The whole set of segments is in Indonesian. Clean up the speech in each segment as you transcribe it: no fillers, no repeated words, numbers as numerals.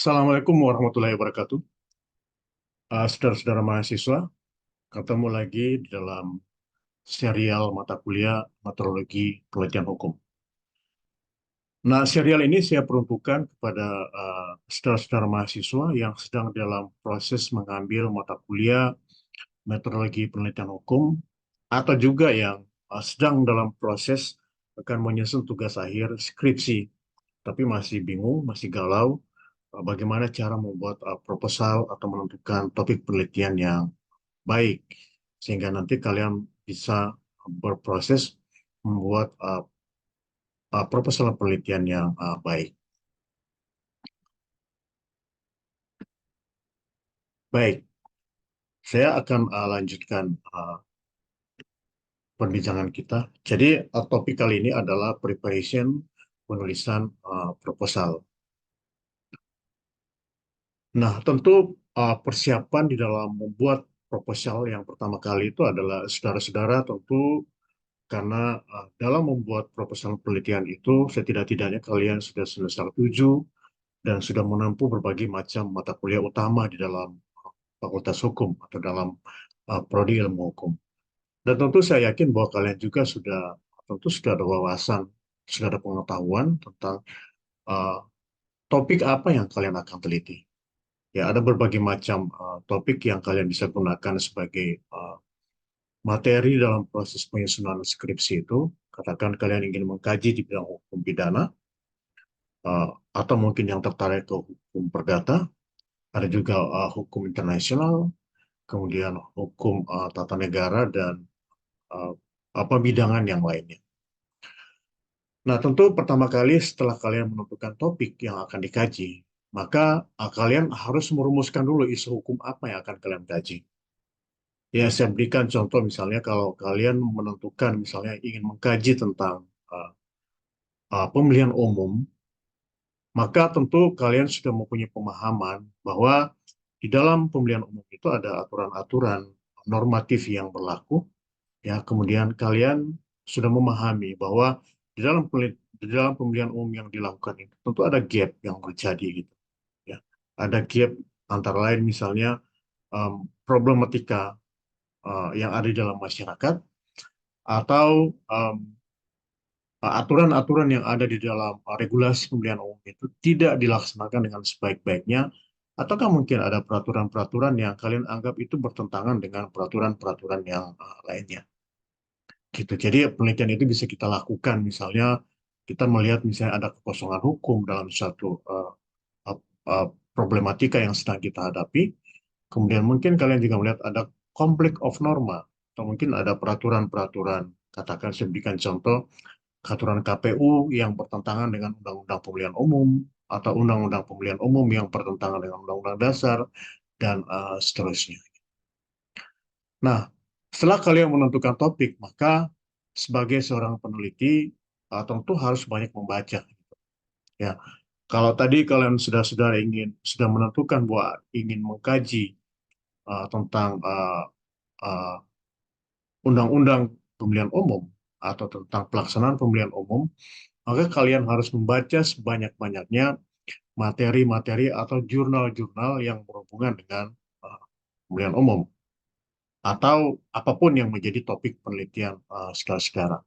Assalamualaikum warahmatullahi wabarakatuh. Saudara-saudara mahasiswa, ketemu lagi di dalam serial mata kuliah Metodologi Penelitian Hukum. Nah, serial ini saya peruntukkan kepada saudara-saudara mahasiswa yang sedang dalam proses mengambil mata kuliah Metodologi Penelitian Hukum atau juga yang sedang dalam proses akan menyusun tugas akhir skripsi, tapi masih bingung, masih galau bagaimana cara membuat proposal atau menentukan topik penelitian yang baik sehingga nanti kalian bisa berproses membuat proposal penelitian yang baik. Baik, saya akan lanjutkan perbincangan kita. Jadi topik kali ini adalah preparation penulisan proposal. Nah, tentu persiapan di dalam membuat proposal yang pertama kali itu adalah saudara-saudara tentu karena dalam membuat proposal penelitian itu setidak-tidaknya kalian sudah semester 7 dan sudah menempuh berbagai macam mata kuliah utama di dalam Fakultas Hukum atau dalam prodi ilmu hukum. Dan tentu saya yakin bahwa kalian juga sudah ada wawasan, sudah ada pengetahuan tentang uh, topik apa yang kalian akan teliti. Ya, ada berbagai macam topik yang kalian bisa gunakan sebagai materi dalam proses penyusunan skripsi itu. Katakan kalian ingin mengkaji di bidang hukum pidana, uh, atau mungkin yang tertarik ke hukum perdata, ada juga hukum internasional, kemudian hukum tata negara, dan uh, apa bidangan yang lainnya. Nah, tentu pertama kali setelah kalian menentukan topik yang akan dikaji, maka kalian harus merumuskan dulu isu hukum apa yang akan kalian kaji. Ya, saya berikan contoh misalnya kalau kalian menentukan misalnya ingin mengkaji tentang uh, pemilihan umum, maka tentu kalian sudah mempunyai pemahaman bahwa di dalam pemilihan umum itu ada aturan-aturan normatif yang berlaku. Ya, kemudian kalian sudah memahami bahwa di dalam pemilihan umum yang dilakukan itu tentu ada gap yang terjadi gitu. Ya, ada gap antara lain misalnya problematika yang ada di dalam masyarakat atau aturan-aturan yang ada di dalam regulasi pemilihan umum itu tidak dilaksanakan dengan sebaik-baiknya, ataukah mungkin ada peraturan-peraturan yang kalian anggap itu bertentangan dengan peraturan-peraturan yang lainnya. Gitu. Jadi penelitian itu bisa kita lakukan, misalnya kita melihat misalnya ada kekosongan hukum dalam suatu uh, uh, problematika yang sedang kita hadapi, kemudian mungkin kalian juga melihat ada konflik of norma, atau mungkin ada peraturan-peraturan, katakan saya berikan contoh, peraturan KPU yang bertentangan dengan Undang-Undang Pemilihan Umum, atau Undang-Undang Pemilihan Umum yang bertentangan dengan Undang-Undang Dasar, dan seterusnya. Nah, setelah kalian menentukan topik, maka sebagai seorang peneliti tentu harus banyak membaca. Ya, kalau tadi kalian sudah menentukan bahwa ingin mengkaji tentang uh, undang-undang pemilihan umum atau tentang pelaksanaan pemilihan umum, maka kalian harus membaca sebanyak-banyaknya materi-materi atau jurnal-jurnal yang berhubungan dengan pemilihan umum atau apapun yang menjadi topik penelitian sekarang.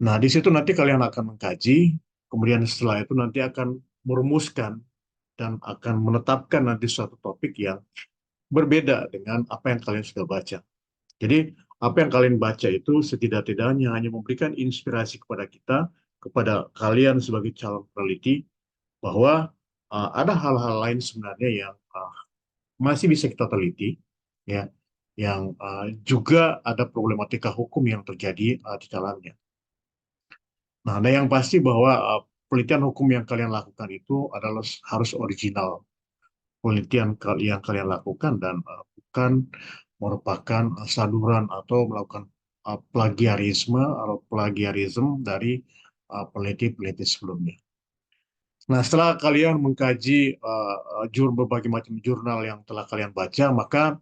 Nah, di situ nanti kalian akan mengkaji, kemudian setelah itu nanti akan merumuskan dan akan menetapkan nanti suatu topik yang berbeda dengan apa yang kalian sudah baca. Jadi, apa yang kalian baca itu setidak-tidaknya hanya memberikan inspirasi kepada kita, kepada kalian sebagai calon peneliti, bahwa ada hal-hal lain sebenarnya yang masih bisa kita teliti, ya, yang juga ada problematika hukum yang terjadi di dalamnya. Nah, ada yang pasti bahwa penelitian hukum yang kalian lakukan itu adalah harus original. Penelitian yang kalian lakukan dan bukan merupakan saduran atau melakukan plagiarisme atau plagiarisme dari peneliti-peneliti sebelumnya. Nah, setelah kalian mengkaji berbagai macam jurnal yang telah kalian baca, maka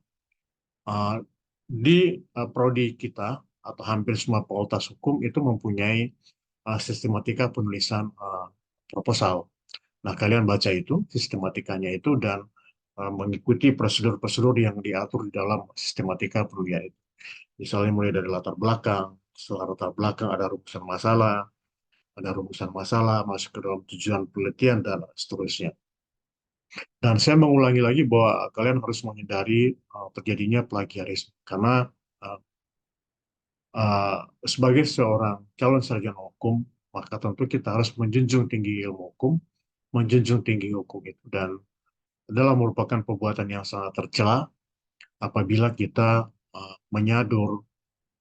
uh, di prodi kita atau hampir semua fakultas hukum itu mempunyai sistematika penulisan proposal. Nah, kalian baca itu, sistematikanya itu, dan mengikuti prosedur-prosedur yang diatur di dalam sistematika penulisan itu. Misalnya mulai dari latar belakang, setelah latar belakang ada rumusan masalah, masuk ke dalam tujuan penelitian, dan seterusnya. Dan saya mengulangi lagi bahwa kalian harus menghindari terjadinya plagiarisme, karena uh, uh, sebagai seorang calon sarjana hukum, maka tentu kita harus menjunjung tinggi ilmu hukum, menjunjung tinggi hukum itu, dan adalah merupakan perbuatan yang sangat tercela apabila kita menyadur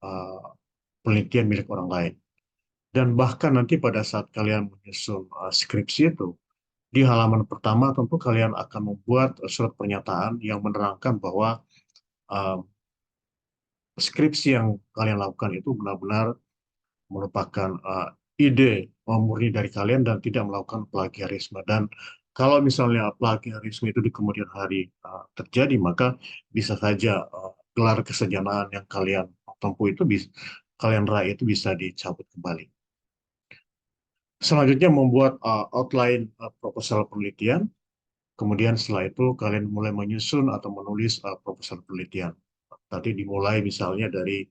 uh, penelitian milik orang lain. Dan bahkan nanti pada saat kalian menyusun skripsi itu, di halaman pertama tentu kalian akan membuat surat pernyataan yang menerangkan bahwa uh, skripsi yang kalian lakukan itu benar-benar merupakan ide murni dari kalian dan tidak melakukan plagiarisme. Dan kalau misalnya plagiarisme itu di kemudian hari terjadi, maka bisa saja gelar kesarjanaan yang kalian tempuh itu bisa kalian raih itu bisa dicabut kembali. Selanjutnya membuat outline proposal penelitian. Kemudian setelah itu kalian mulai menyusun atau menulis proposal penelitian. Tadi dimulai misalnya dari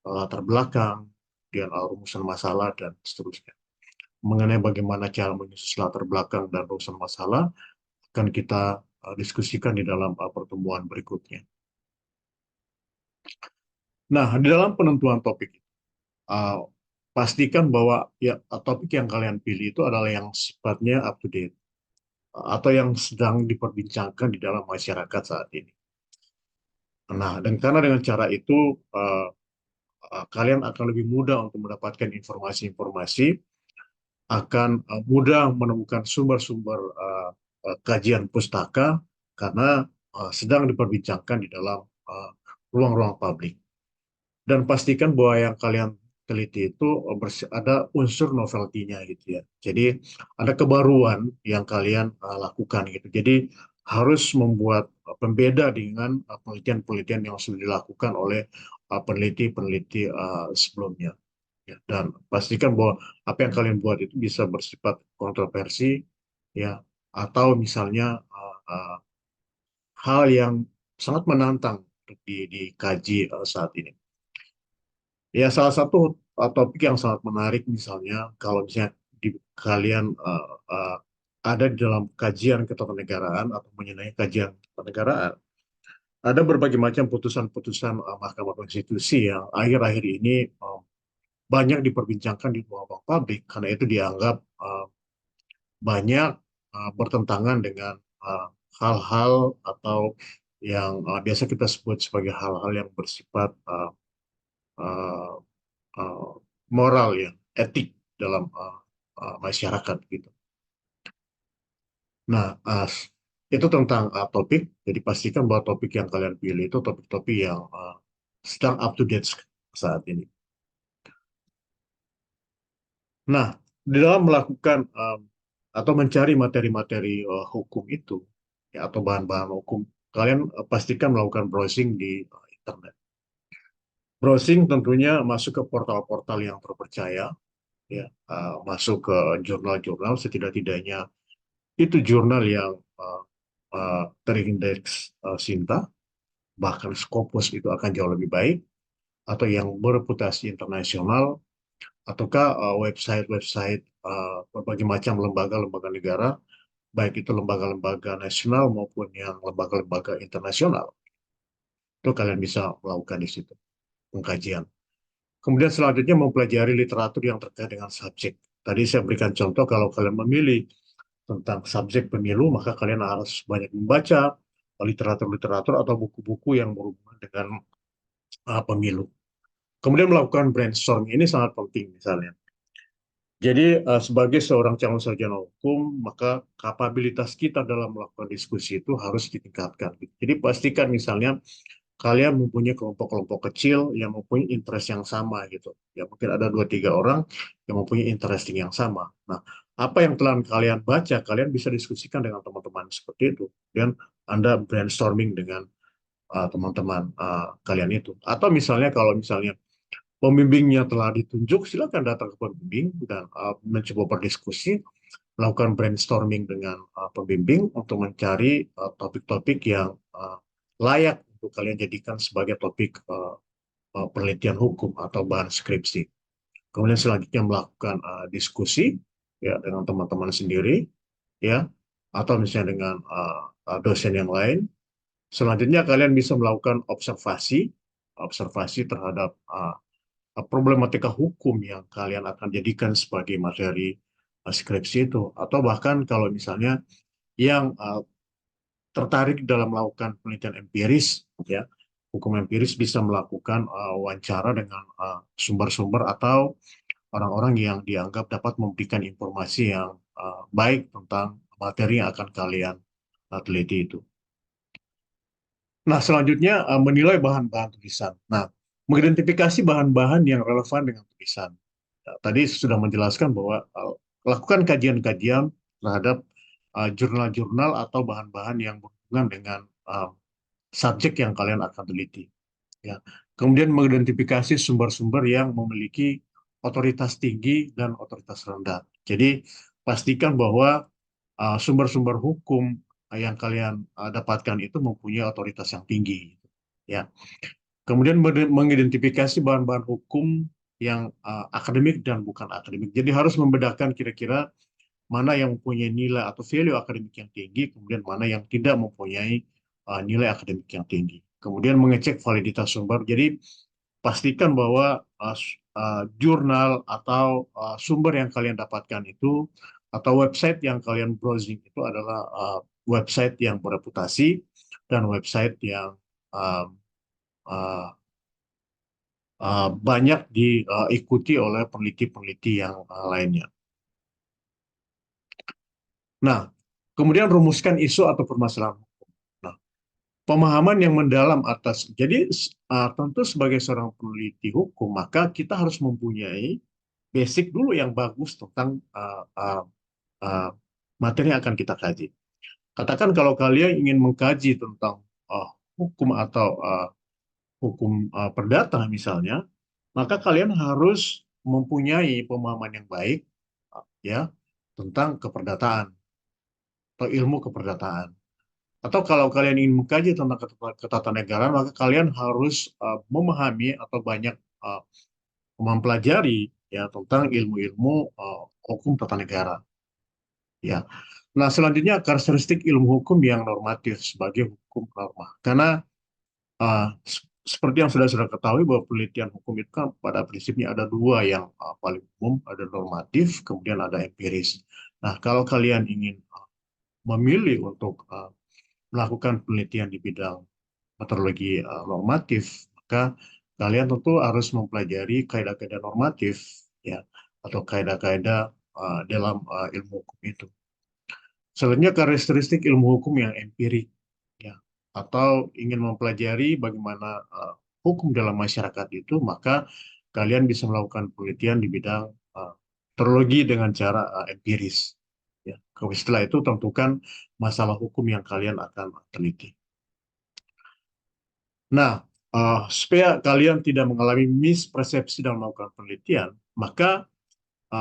latar belakang, kemudian rumusan masalah, dan seterusnya. Mengenai bagaimana cara menyusun latar belakang dan rumusan masalah, akan kita diskusikan di dalam pertemuan berikutnya. Nah, di dalam penentuan topik, uh, pastikan bahwa ya topik yang kalian pilih itu adalah yang sifatnya up to date, atau yang sedang diperbincangkan di dalam masyarakat saat ini. Nah, dan karena dengan cara itu uh, kalian akan lebih mudah untuk mendapatkan informasi-informasi, akan mudah menemukan sumber-sumber kajian pustaka karena sedang diperbincangkan di dalam ruang-ruang publik. Dan pastikan bahwa yang kalian teliti itu ada unsur novelty-nya gitu ya. Jadi ada kebaruan yang kalian lakukan gitu. Jadi harus membuat pembeda dengan penelitian-penelitian yang sudah dilakukan oleh peneliti-peneliti sebelumnya. Ya, dan pastikan bahwa apa yang kalian buat itu bisa bersifat kontroversi, ya, atau misalnya hal yang sangat menantang untuk dikaji saat ini. Ya, salah satu topik yang sangat menarik misalnya kalau misalnya kalian ada di dalam kajian ketatanegaraan atau mengenai kajian ketatanegaraan, ada berbagai macam putusan-putusan Mahkamah Konstitusi yang akhir-akhir ini banyak diperbincangkan di ruang publik karena itu dianggap banyak bertentangan dengan hal-hal atau yang biasa kita sebut sebagai hal-hal yang bersifat uh, uh, moral ya, etik dalam masyarakat gitu. Nah, itu tentang topik. Jadi pastikan bahwa topik yang kalian pilih itu topik-topik yang sedang up to date saat ini. Nah, di dalam melakukan atau mencari materi-materi hukum itu, ya, atau bahan-bahan hukum, kalian pastikan melakukan browsing di internet. Browsing tentunya masuk ke portal-portal yang terpercaya, ya, masuk ke jurnal-jurnal setidak-tidaknya itu jurnal yang terindeks Sinta, bahkan Scopus itu akan jauh lebih baik, atau yang bereputasi internasional, ataukah website-website berbagai macam lembaga-lembaga negara, baik itu lembaga-lembaga nasional maupun yang lembaga-lembaga internasional. Itu kalian bisa melakukan di situ pengkajian. Kemudian selanjutnya mempelajari literatur yang terkait dengan subjek. Tadi saya berikan contoh kalau kalian memilih tentang subjek pemilu, maka kalian harus banyak membaca literatur-literatur atau buku-buku yang berhubungan dengan pemilu. Kemudian melakukan brainstorming ini sangat penting misalnya. Jadi sebagai seorang calon sarjana hukum, maka kapabilitas kita dalam melakukan diskusi itu harus ditingkatkan. Jadi pastikan misalnya kalian mempunyai kelompok-kelompok kecil yang mempunyai interest yang sama gitu. Ya mungkin ada 2-3 orang yang mempunyai interesting yang sama. Nah, apa yang telah kalian baca, kalian bisa diskusikan dengan teman-teman seperti itu. Dan Anda brainstorming dengan teman-teman kalian itu. Atau misalnya kalau misalnya pembimbingnya telah ditunjuk, silakan datang ke pembimbing dan mencoba berdiskusi. melakukan brainstorming dengan pembimbing untuk mencari topik-topik yang layak untuk kalian jadikan sebagai topik penelitian hukum atau bahan skripsi. Kemudian selanjutnya melakukan diskusi ya dengan teman-teman sendiri ya atau misalnya dengan dosen yang lain. Selanjutnya kalian bisa melakukan observasi observasi terhadap problematika hukum yang kalian akan jadikan sebagai materi skripsi itu, atau bahkan kalau misalnya yang tertarik dalam melakukan penelitian empiris ya, hukum empiris bisa melakukan wawancara dengan sumber-sumber atau orang-orang yang dianggap dapat memberikan informasi yang baik tentang materi yang akan kalian teliti itu. Nah, selanjutnya menilai bahan-bahan tulisan. Nah, mengidentifikasi bahan-bahan yang relevan dengan tulisan. Ya, tadi sudah menjelaskan bahwa lakukan kajian-kajian terhadap jurnal-jurnal atau bahan-bahan yang berhubungan dengan subjek yang kalian akan teliti. Ya. Kemudian mengidentifikasi sumber-sumber yang memiliki otoritas tinggi dan otoritas rendah. Jadi pastikan bahwa sumber-sumber hukum yang kalian dapatkan itu mempunyai otoritas yang tinggi. Ya. Kemudian mengidentifikasi bahan-bahan hukum yang akademik dan bukan akademik. Jadi harus membedakan kira-kira mana yang mempunyai nilai atau value akademik yang tinggi, kemudian mana yang tidak mempunyai nilai akademik yang tinggi. Kemudian mengecek validitas sumber. Jadi pastikan bahwa jurnal atau sumber yang kalian dapatkan itu atau website yang kalian browsing itu adalah website yang bereputasi dan website yang uh, uh, banyak diikuti oleh peneliti-peneliti yang lainnya. Nah, kemudian rumuskan isu atau permasalahan. Nah, pemahaman yang mendalam atas. Jadi tentu sebagai seorang peneliti hukum, maka kita harus mempunyai basic dulu yang bagus tentang uh, materi yang akan kita kaji. Katakan kalau kalian ingin mengkaji tentang hukum atau hukum perdata misalnya, maka kalian harus mempunyai pemahaman yang baik ya tentang keperdataan atau ilmu keperdataan. Atau kalau kalian ingin mengkaji tentang ketatanegaraan, maka kalian harus memahami atau banyak mempelajari ya tentang ilmu-ilmu hukum tata negara. Ya. Nah, selanjutnya karakteristik ilmu hukum yang normatif sebagai hukum norma. Karena seperti yang sudah ketahui bahwa penelitian hukum itu kan pada prinsipnya ada dua yang paling umum, ada normatif, kemudian ada empiris. Nah, kalau kalian ingin memilih untuk melakukan penelitian di bidang metodologi normatif, maka kalian tentu harus mempelajari kaidah-kaidah normatif ya atau kaidah-kaidah dalam ilmu hukum itu. Selanjutnya karakteristik ilmu hukum yang empirik ya atau ingin mempelajari bagaimana hukum dalam masyarakat itu, maka kalian bisa melakukan penelitian di bidang metodologi dengan cara empiris. Ya. Setelah itu tentukan masalah hukum yang kalian akan teliti. Nah, supaya kalian tidak mengalami mispersepsi dalam melakukan penelitian, maka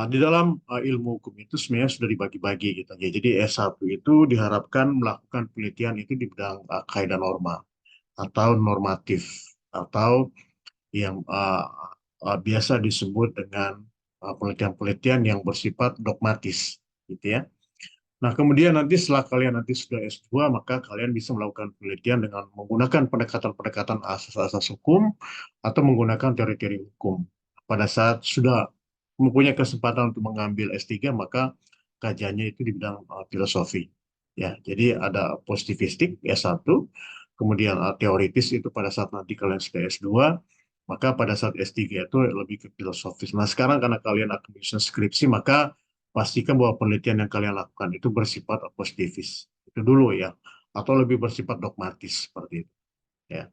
di dalam ilmu hukum itu sebenarnya sudah dibagi-bagi gitu. Ya, jadi S1 itu diharapkan melakukan penelitian itu di bidang kaidah norma atau normatif atau yang biasa disebut dengan penelitian-penelitian yang bersifat dogmatis gitu ya. Nah, kemudian nanti setelah kalian nanti sudah S2, maka kalian bisa melakukan penelitian dengan menggunakan pendekatan-pendekatan asas-asas hukum atau menggunakan teori-teori hukum. Pada saat sudah mempunyai kesempatan untuk mengambil S3, maka kajiannya itu di bidang filosofi. Ya, jadi ada positivistik S1, kemudian teoritis itu pada saat nanti kalian sudah S2, maka pada saat S3 itu lebih ke filosofis. Nah, sekarang karena kalian akan menyusun skripsi, maka pastikan bahwa penelitian yang kalian lakukan itu bersifat positifis. Itu dulu ya. Atau lebih bersifat dogmatis seperti itu. Ya.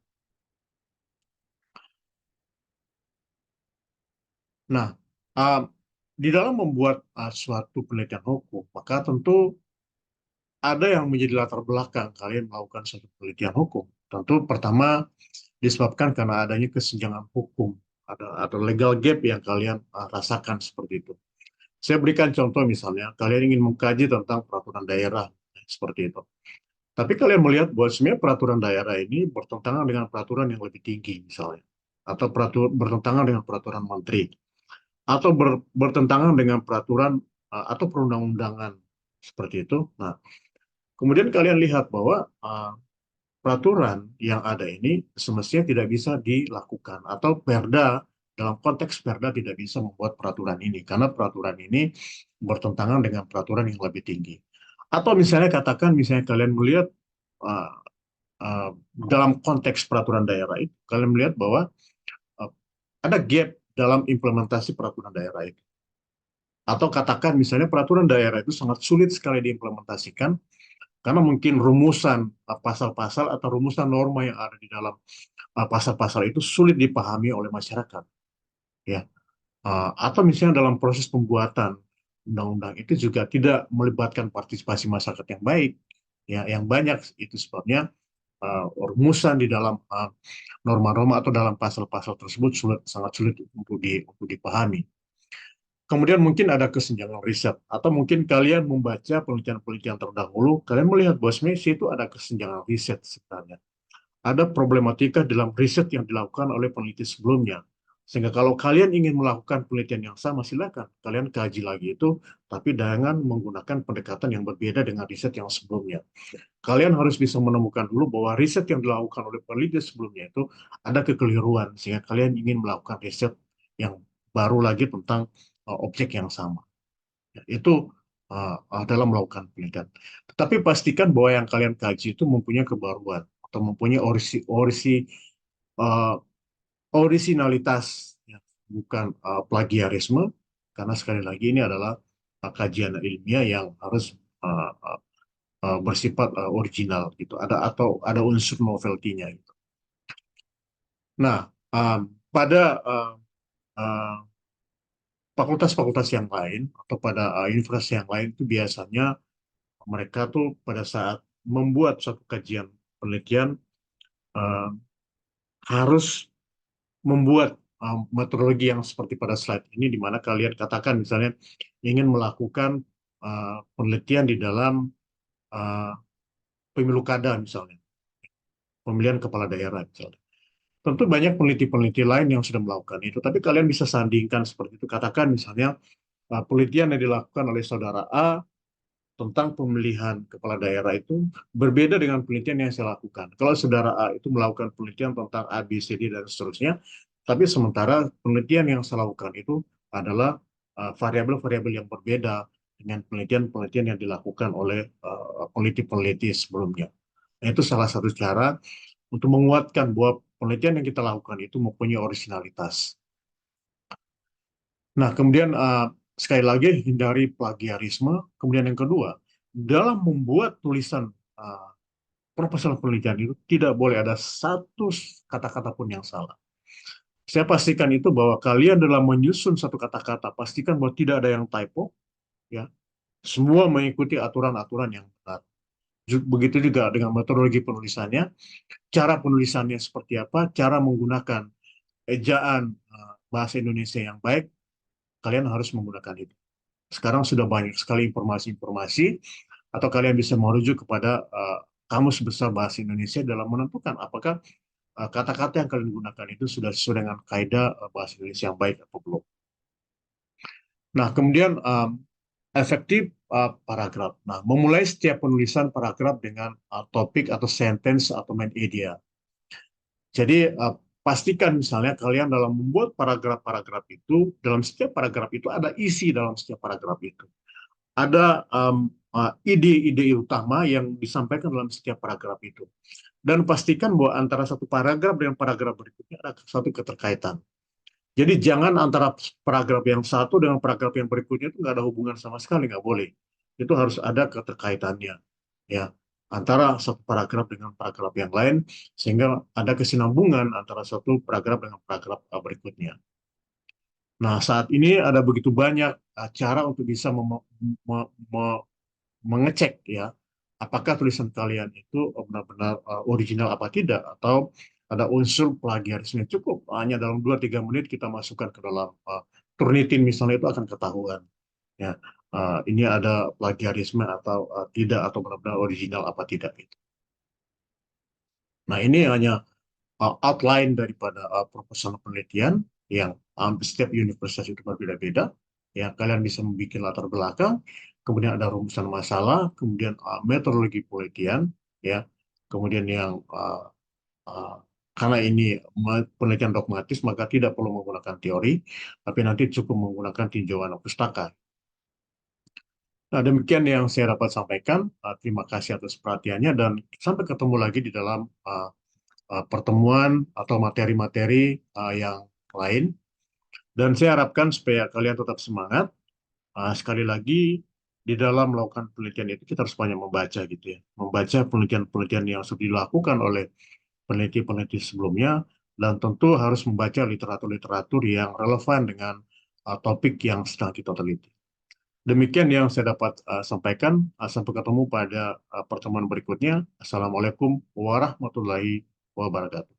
Nah, uh, di dalam membuat suatu penelitian hukum, maka tentu ada yang menjadi latar belakang kalian melakukan suatu penelitian hukum. Tentu pertama disebabkan karena adanya kesenjangan hukum atau legal gap yang kalian rasakan seperti itu. Saya berikan contoh misalnya, kalian ingin mengkaji tentang peraturan daerah, seperti itu. Tapi kalian melihat bahwa sebenarnya peraturan daerah ini bertentangan dengan peraturan yang lebih tinggi, misalnya. Atau bertentangan dengan peraturan menteri. Atau bertentangan dengan peraturan atau perundang-undangan, seperti itu. Nah, kemudian kalian lihat bahwa peraturan yang ada ini semestinya tidak bisa dilakukan atau Perda dalam konteks Perda tidak bisa membuat peraturan ini karena peraturan ini bertentangan dengan peraturan yang lebih tinggi. Atau misalnya katakan misalnya kalian melihat uh, uh, dalam konteks peraturan daerah itu kalian melihat bahwa uh, ada gap dalam implementasi peraturan daerah itu. Atau katakan misalnya peraturan daerah itu sangat sulit sekali diimplementasikan karena mungkin rumusan pasal-pasal atau rumusan norma yang ada di dalam pasal-pasal itu sulit dipahami oleh masyarakat, ya. Atau misalnya dalam proses pembuatan undang-undang itu juga tidak melibatkan partisipasi masyarakat yang baik, ya, yang banyak. Itu sebabnya rumusan di dalam norma-norma atau dalam pasal-pasal tersebut sangat sulit untuk dipahami. Kemudian mungkin ada kesenjangan riset, atau mungkin kalian membaca penelitian-penelitian terdahulu, kalian melihat bahwa sebenarnya itu ada kesenjangan riset sebenarnya. Ada problematika dalam riset yang dilakukan oleh peneliti sebelumnya. Sehingga kalau kalian ingin melakukan penelitian yang sama, silakan. Kalian kaji lagi itu, tapi dengan menggunakan pendekatan yang berbeda dengan riset yang sebelumnya. Kalian harus bisa menemukan dulu bahwa riset yang dilakukan oleh peneliti sebelumnya itu ada kekeliruan, sehingga kalian ingin melakukan riset yang baru lagi tentang objek yang sama. Itu dalam melakukan penelitian. Tetapi pastikan bahwa yang kalian kaji itu mempunyai kebaruan atau mempunyai uh, orisinalitas, ya, bukan plagiarisme, karena sekali lagi ini adalah kajian ilmiah yang harus bersifat original gitu. Ada unsur novelty-nya gitu. Nah, pada uh, fakultas-fakultas yang lain atau pada universitas yang lain itu biasanya mereka tuh pada saat membuat suatu kajian penelitian uh, harus membuat metodologi yang seperti pada slide ini, di mana kalian katakan misalnya ingin melakukan penelitian di dalam uh, pemilu kada misalnya, pemilihan kepala daerah misalnya. Tentu banyak peneliti-peneliti lain yang sudah melakukan itu, tapi kalian bisa sandingkan seperti itu. Katakan misalnya penelitian yang dilakukan oleh saudara A tentang pemilihan kepala daerah itu berbeda dengan penelitian yang saya lakukan. Kalau saudara A itu melakukan penelitian tentang A, B, C, D, dan seterusnya, tapi sementara penelitian yang saya lakukan itu adalah variabel-variabel yang berbeda dengan penelitian-penelitian yang dilakukan oleh peneliti-peneliti sebelumnya. Nah, itu salah satu cara untuk menguatkan bahwa penelitian yang kita lakukan itu mempunyai originalitas. Nah, kemudian sekali lagi hindari plagiarisme. Kemudian yang kedua, dalam membuat tulisan uh, proposal penelitian itu tidak boleh ada satu kata-kata pun yang salah. Saya pastikan itu bahwa kalian dalam menyusun satu kata-kata, pastikan bahwa tidak ada yang typo, ya. Semua mengikuti aturan-aturan yang benar. Begitu juga dengan metodologi penulisannya, cara penulisannya seperti apa, cara menggunakan ejaan bahasa Indonesia yang baik, kalian harus menggunakan itu. Sekarang sudah banyak sekali informasi-informasi, atau kalian bisa merujuk kepada Kamus Besar Bahasa Indonesia dalam menentukan apakah kata-kata yang kalian gunakan itu sudah sesuai dengan kaidah bahasa Indonesia yang baik atau belum. Nah, kemudian efektif paragraf. Nah, memulai setiap penulisan paragraf dengan topik atau sentence atau main idea. Jadi pastikan misalnya kalian dalam membuat paragraf-paragraf itu, dalam setiap paragraf itu ada isi dalam setiap paragraf itu. Ada ide-ide utama yang disampaikan dalam setiap paragraf itu. Dan pastikan bahwa antara satu paragraf dengan paragraf berikutnya ada satu keterkaitan. Jadi jangan antara paragraf yang satu dengan paragraf yang berikutnya itu nggak ada hubungan sama sekali, nggak boleh. Itu harus ada keterkaitannya, ya, antara satu paragraf dengan paragraf yang lain, sehingga ada kesinambungan antara satu paragraf dengan paragraf berikutnya. Nah, saat ini ada begitu banyak cara untuk bisa mengecek, ya, apakah tulisan kalian itu benar-benar original apa tidak, atau ada unsur plagiarisme. Cukup hanya dalam 2-3 menit kita masukkan ke dalam Turnitin misalnya, itu akan ketahuan. Ya, ini ada plagiarisme atau tidak, atau benar-benar original apa tidak gitu. Nah, ini hanya outline daripada proposal penelitian yang setiap universitas itu berbeda-beda. Ya, kalian bisa membuat latar belakang, kemudian ada rumusan masalah, kemudian metodologi penelitian, ya, kemudian yang uh, karena ini penelitian dogmatis maka tidak perlu menggunakan teori, tapi nanti cukup menggunakan tinjauan pustaka. Nah, demikian yang saya dapat sampaikan. Terima kasih atas perhatiannya dan sampai ketemu lagi di dalam pertemuan atau materi-materi yang lain. Dan saya harapkan supaya kalian tetap semangat. Sekali lagi, di dalam melakukan penelitian itu kita harus banyak membaca gitu ya. Membaca penelitian-penelitian yang sudah dilakukan oleh peneliti-peneliti sebelumnya, dan tentu harus membaca literatur-literatur yang relevan dengan topik yang sedang kita teliti. Demikian yang saya dapat sampaikan. Sampai ketemu pada pertemuan berikutnya. Assalamualaikum warahmatullahi wabarakatuh.